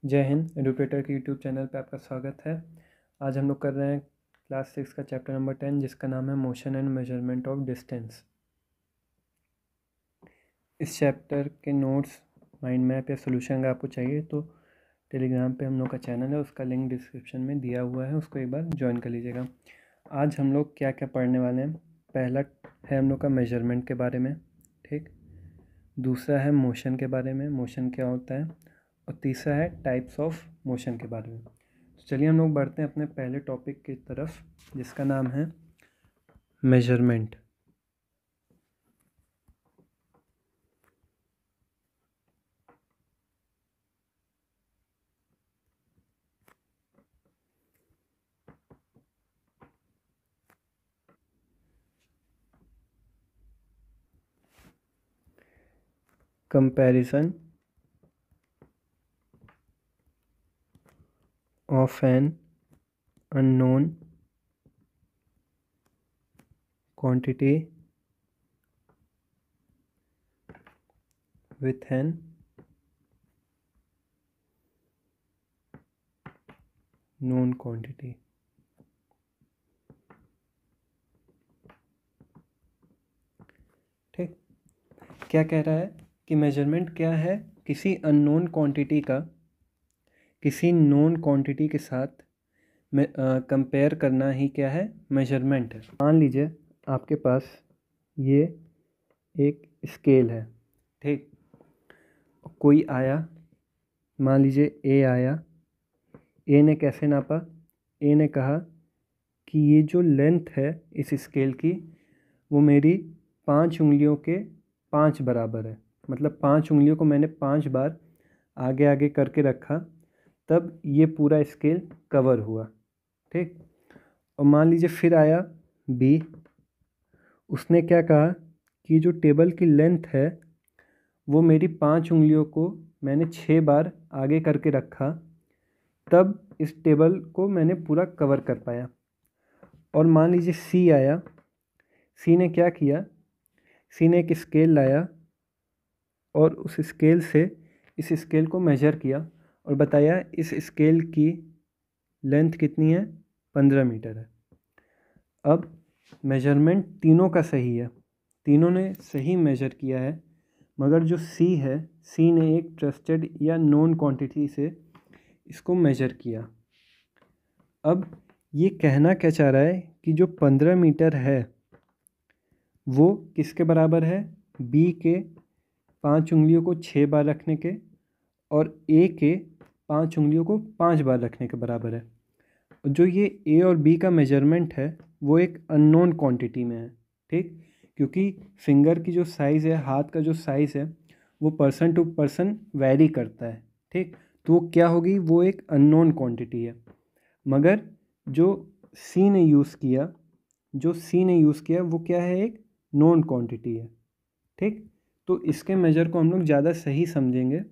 जय हिंद। एडुकेटर के YouTube channel पे आपका स्वागत है। आज हम लोग कर रहे हैं क्लास 6 का चैप्टर नंबर 10, जिसका नाम है motion and measurement of distance. इस चैप्टर के नोट्स, माइंड मैप या सोल्यूशन अगर आपको चाहिए तो टेलीग्राम पे हम लोग का चैनल है, उसका लिंक डिस्क्रिप्शन में दिया हुआ है, उसको एक बार ज्वाइन कर लीजिएगा। आज हम लोग क्या क्या पढ़ने वाले हैं। पहला है हम लोग का मेजरमेंट के बारे में, ठीक। दूसरा है मोशन के बारे में, मोशन क्या होता है। और तीसरा है टाइप्स ऑफ मोशन के बारे में। तो चलिए हम लोग बढ़ते हैं अपने पहले टॉपिक की तरफ, जिसका नाम है measurement. Comparison of an unknown quantity with an known quantity। ठीक। क्या कह रहा है कि मेजरमेंट क्या है, किसी अननोन क्वांटिटी का किसी नोन क्वांटिटी के साथ कंपेयर करना ही क्या है, मेजरमेंट है। मान लीजिए आपके पास ये एक स्केल है, ठीक। कोई आया, मान लीजिए ए आया। ए ने कैसे नापा? ए ने कहा कि ये जो लेंथ है इस स्केल की, वो मेरी 5 उंगलियों के 5 बराबर है। मतलब 5 उंगलियों को मैंने 5 बार आगे आगे करके रखा, तब ये पूरा स्केल कवर हुआ, ठीक। और मान लीजिए फिर आया बी। उसने क्या कहा कि जो टेबल की लेंथ है वो मेरी 5 उंगलियों को मैंने 6 बार आगे करके रखा, तब इस टेबल को मैंने पूरा कवर कर पाया। और मान लीजिए सी आया। सी ने क्या किया? सी ने एक स्केल लाया और उस स्केल से इस स्केल को मेजर किया और बताया इस स्केल की लेंथ कितनी है, 15 मीटर है। अब मेजरमेंट तीनों का सही है, तीनों ने सही मेजर किया है, मगर जो सी है, सी ने एक ट्रस्टेड या नोन क्वांटिटी से इसको मेजर किया। अब ये कहना क्या चाह रहा है कि जो 15 मीटर है वो किसके बराबर है? बी के 5 उंगलियों को 6 बार रखने के और ए के 5 उंगलियों को 5 बार रखने के बराबर है। जो ये ए और बी का मेजरमेंट है वो एक अननोन क्वांटिटी में है, ठीक। क्योंकि फिंगर की जो साइज़ है, हाथ का जो साइज़ है, वो पर्सन टू पर्सन वैरी करता है, ठीक। तो वो क्या होगी, वो एक अननोन क्वांटिटी है। मगर जो सी ने यूज़ किया वो क्या है, एक नोन क्वांटिटी है, ठीक। तो इसके मेजर को हम लोग ज़्यादा सही समझेंगे।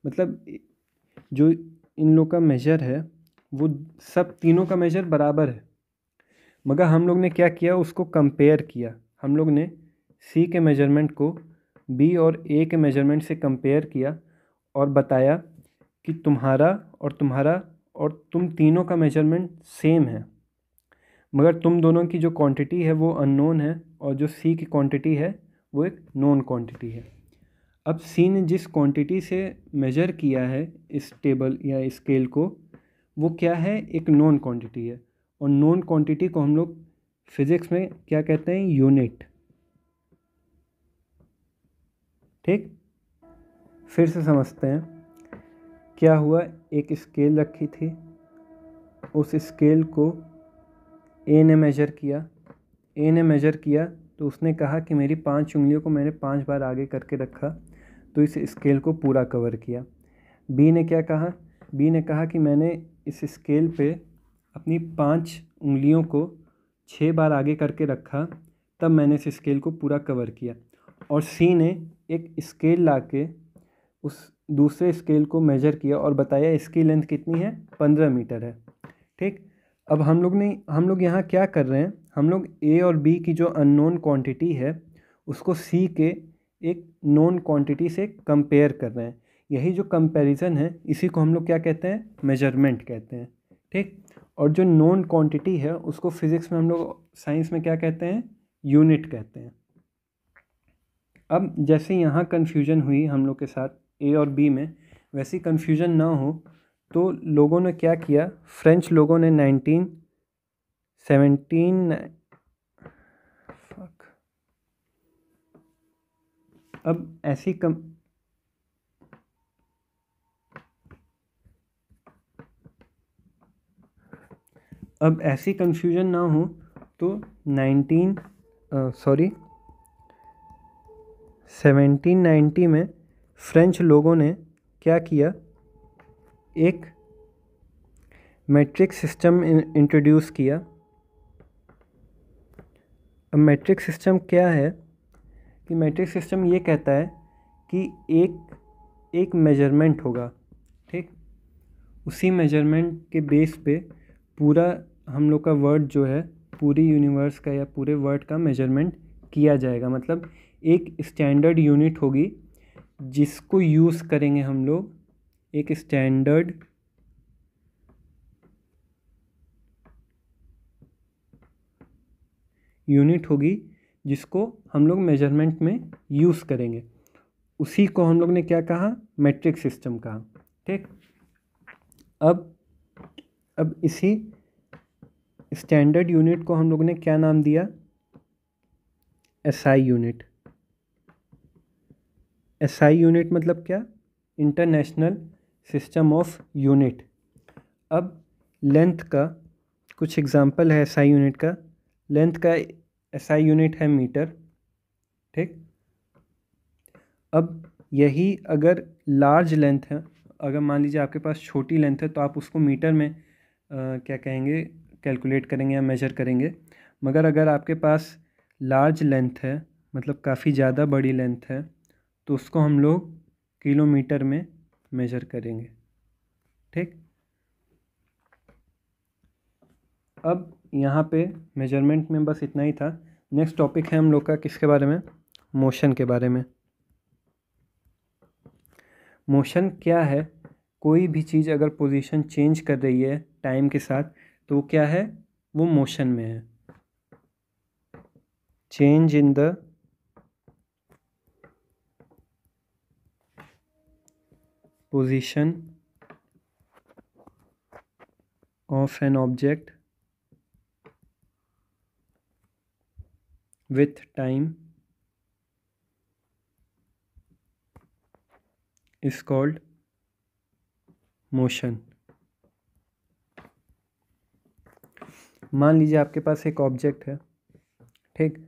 मतलब जो इन लोग का मेजर है वो सब तीनों का मेजर बराबर है, मगर हम लोग ने क्या किया, उसको कंपेयर किया। हम लोग ने सी के मेजरमेंट को बी और ए के मेजरमेंट से कंपेयर किया और बताया कि तुम्हारा और तुम तीनों का मेजरमेंट सेम है, मगर तुम दोनों की जो क्वांटिटी है वो अननोन है और जो सी की क्वांटिटी है वो एक नोन क्वांटिटी है। अब सी ने जिस क्वांटिटी से मेजर किया है इस टेबल या स्केल को, वो क्या है, एक नोन क्वांटिटी है। और नोन क्वांटिटी को हम लोग फिज़िक्स में क्या कहते हैं, यूनिट, ठीक। फिर से समझते हैं क्या हुआ। एक स्केल रखी थी, उस स्केल को ए ने मेजर किया तो उसने कहा कि मेरी 5 उंगलियों को मैंने 5 बार आगे करके रखा, तो इस स्केल को पूरा कवर किया। बी ने क्या कहा? बी ने कहा कि मैंने इस स्केल पे अपनी 5 उंगलियों को 6 बार आगे करके रखा, तब मैंने इस स्केल को पूरा कवर किया। और सी ने एक स्केल लाके उस दूसरे स्केल को मेजर किया और बताया इसकी लेंथ कितनी है, 15 मीटर है, ठीक। अब हम लोग यहाँ क्या कर रहे हैं, हम लोग ए और बी की जो अननोन क्वांटिटी है उसको सी के एक नोन क्वांटिटी से कंपेयर कर रहे हैं। यही जो कंपैरिजन है इसी को हम लोग क्या कहते हैं, मेजरमेंट कहते हैं। ठीक। और जो नोन क्वांटिटी है उसको फिज़िक्स में हम लोग, साइंस में क्या कहते हैं, यूनिट कहते हैं। अब जैसे यहाँ कन्फ्यूजन हुई हम लोग के साथ ए और बी में, वैसी कन्फ्यूजन ना हो तो लोगों ने क्या किया, फ्रेंच लोगों ने 1917 अब ऐसी अब ऐसी कन्फ्यूजन ना हो तो 1790 में फ्रेंच लोगों ने क्या किया, एक मैट्रिक सिस्टम इंट्रोड्यूस किया। अब मैट्रिक सिस्टम क्या है कि मैट्रिक सिस्टम ये कहता है कि एक मेजरमेंट होगा। ठीक। उसी मेजरमेंट के बेस पे पूरा हम लोग का वर्ड जो है, पूरी यूनिवर्स का या पूरे वर्ड का मेजरमेंट किया जाएगा। मतलब एक स्टैंडर्ड यूनिट होगी जिसको यूज़ करेंगे हम लोग, एक स्टैंडर्ड यूनिट होगी जिसको हम लोग मेजरमेंट में यूज़ करेंगे। उसी को हम लोग ने क्या कहा, मैट्रिक सिस्टम कहा। ठीक। अब इसी स्टैंडर्ड यूनिट को हम लोग ने क्या नाम दिया, एसआई यूनिट। एसआई यूनिट मतलब क्या, इंटरनेशनल सिस्टम ऑफ यूनिट। अब लेंथ का कुछ एग्जांपल है एसआई यूनिट का। लेंथ का एसआई यूनिट है मीटर। ठीक। अब यही अगर लार्ज लेंथ है, अगर मान लीजिए आपके पास छोटी लेंथ है तो आप उसको मीटर में क्या कहेंगे, कैलकुलेट करेंगे या मेजर करेंगे। मगर अगर आपके पास लार्ज लेंथ है, मतलब काफ़ी ज़्यादा बड़ी लेंथ है, तो उसको हम लोग किलोमीटर में मेजर करेंगे। ठीक। अब यहाँ पे मेजरमेंट में बस इतना ही था। नेक्स्ट टॉपिक है हम लोग का किसके बारे में, मोशन के बारे में। मोशन क्या है, कोई भी चीज़ अगर पोजीशन चेंज कर रही है टाइम के साथ तो वो क्या है, वो मोशन में है। Change in the position of an object with time is called motion. मान लीजिए आपके पास एक ऑब्जेक्ट है। ठीक।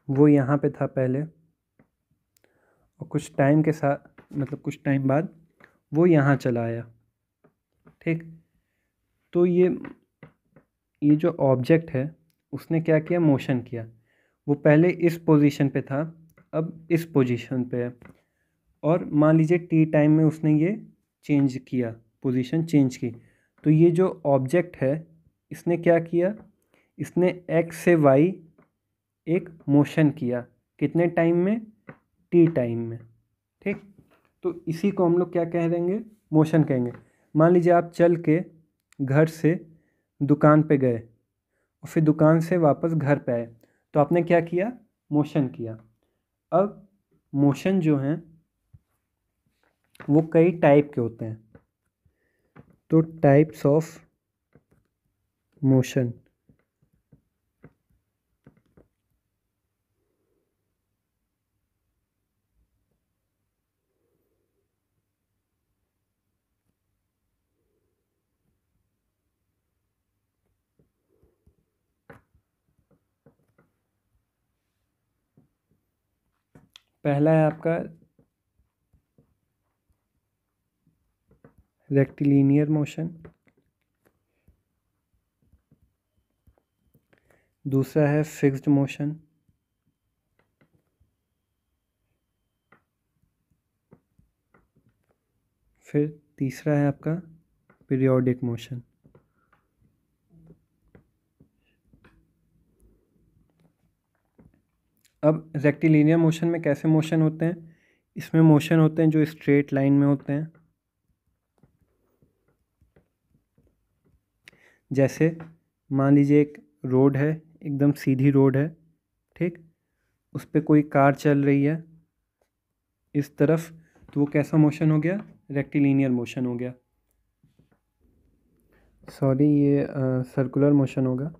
वो यहाँ पे था पहले और कुछ टाइम के साथ, मतलब कुछ टाइम बाद वो यहाँ चला आया। ठीक। तो ये जो ऑब्जेक्ट है उसने क्या किया, मोशन किया। वो पहले इस पोजीशन पे था, अब इस पोजीशन पे है। और मान लीजिए टी टाइम में उसने ये चेंज किया, पोजीशन चेंज की। तो ये जो ऑब्जेक्ट है इसने क्या किया, इसने एक्स से वाई एक मोशन किया। कितने टाइम में, टी टाइम में। ठीक। तो इसी को हम लोग क्या कह देंगे, मोशन कहेंगे। मान लीजिए आप चल के घर से दुकान पे गए और फिर दुकान से वापस घर पे आए, तो आपने क्या किया, मोशन किया। अब मोशन जो हैं वो कई टाइप के होते हैं। तो टाइप्स ऑफ मोशन, पहला है आपका रेक्टिलिनियर मोशन, दूसरा है फिक्स्ड मोशन, फिर तीसरा है आपका पीरियोडिक मोशन। अब रेक्टिलिनियर मोशन में कैसे मोशन होते हैं, इसमें मोशन होते हैं जो स्ट्रेट लाइन में होते हैं, जैसे मान लीजिए एक रोड है, एकदम सीधी रोड है, ठीक, उस पर कोई कार चल रही है इस तरफ, तो वो कैसा मोशन हो गया? रेक्टिलिनियर मोशन हो गया। सॉरी, ये सर्कुलर मोशन होगा।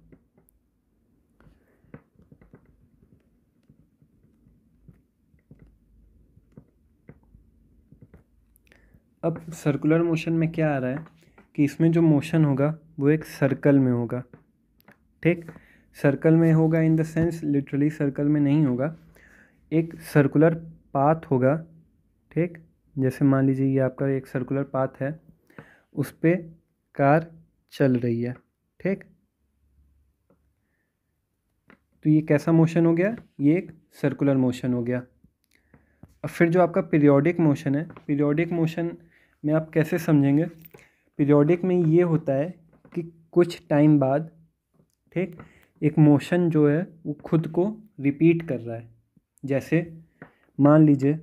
अब सर्कुलर मोशन में क्या आ रहा है कि इसमें जो मोशन होगा वो एक सर्कल में होगा, ठीक। सर्कल में होगा in the sense literally circle में नहीं होगा, एक सर्कुलर पाथ होगा, ठीक। जैसे मान लीजिए ये आपका एक सर्कुलर पाथ है, उस पर कार चल रही है, ठीक। तो ये कैसा मोशन हो गया? ये एक सर्कुलर मोशन हो गया। अब फिर जो आपका पीरियोडिक मोशन है, पीरियोडिक मोशन में आप कैसे समझेंगे? पीरियोडिक में ये होता है कि कुछ टाइम बाद, ठीक, एक मोशन जो है वो खुद को रिपीट कर रहा है। जैसे मान लीजिए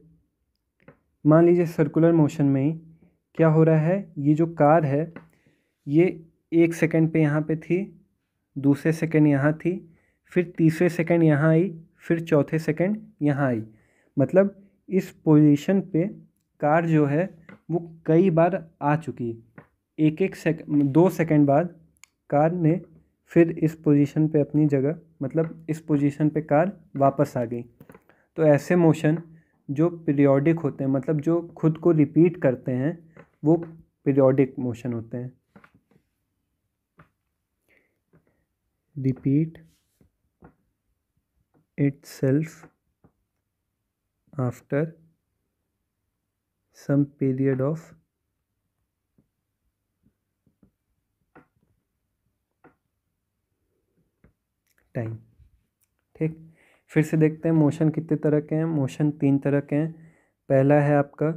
सर्कुलर मोशन में ही क्या हो रहा है, ये जो कार है ये 1 सेकंड पे यहाँ पे थी, दूसरे सेकंड यहाँ थी, फिर तीसरे सेकंड यहाँ आई, फिर चौथे सेकंड यहाँ आई। मतलब इस पोजीशन पे कार जो है वो कई बार आ चुकी है। एक सेकंड, 2 सेकंड बाद कार ने फिर इस पोजीशन पे अपनी जगह, मतलब इस पोजीशन पे कार वापस आ गई। तो ऐसे मोशन जो पीरियोडिक होते हैं, मतलब जो खुद को रिपीट करते हैं, वो पीरियोडिक मोशन होते हैं। Repeat itself after some period of time, ठीक। फिर से देखते हैं मोशन कितने तरह के हैं। मोशन 3 तरह के हैं। पहला है आपका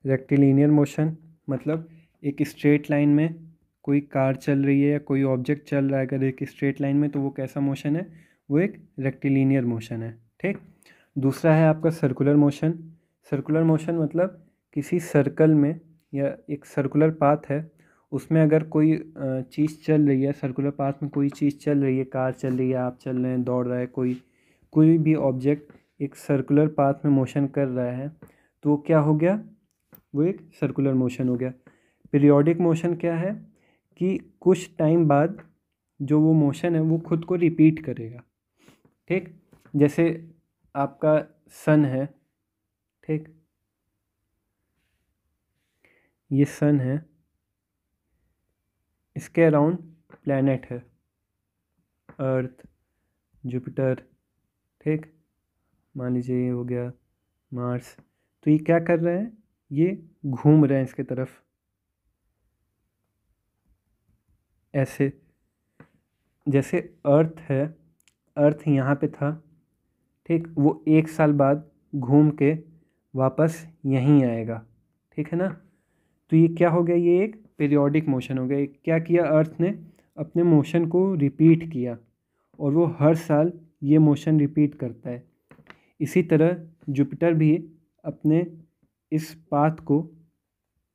रेक्टिलिनियर मोशन, मतलब एक स्ट्रेट लाइन में कोई कार चल रही है या कोई ऑब्जेक्ट चल रहा है अगर एक स्ट्रेट लाइन में, तो वो कैसा मोशन है? वो एक रेक्टिलिनियर मोशन है, ठीक। दूसरा है आपका सर्कुलर मोशन। सर्कुलर मोशन मतलब किसी सर्कल में या एक सर्कुलर पाथ है, उसमें अगर कोई चीज़ चल रही है, सर्कुलर पाथ में कोई चीज़ चल रही है, कार चल रही है, आप चल रहे हैं, दौड़ रहा है, कोई भी ऑब्जेक्ट एक सर्कुलर पाथ में मोशन कर रहा है, तो वो क्या हो गया? वो एक सर्कुलर मोशन हो गया। पीरियोडिक मोशन क्या है कि कुछ टाइम बाद जो वो मोशन है वो खुद को रिपीट करेगा, ठीक। जैसे आपका सन है, ठीक, ये सन है, इसके अराउंड प्लैनेट है, अर्थ, जुपिटर, ठीक। मान लीजिए ये हो गया मार्स। तो ये क्या कर रहे हैं? ये घूम रहे हैं इसके तरफ, ऐसे। जैसे अर्थ है, अर्थ यहाँ पे था, ठीक, वो 1 साल बाद घूम के वापस यहीं आएगा, ठीक है ना। तो ये क्या हो गया? ये एक पीरियोडिक मोशन हो गया। क्या किया अर्थ ने? अपने मोशन को रिपीट किया, और वो हर साल ये मोशन रिपीट करता है। इसी तरह जुपिटर भी अपने इस पाथ को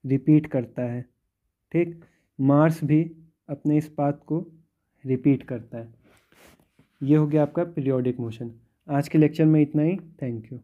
रिपीट करता है, ठीक। मार्स भी अपने इस पाथ को रिपीट करता है। ये हो गया आपका पीरियोडिक मोशन। आज के लेक्चर में इतना ही। Thank you.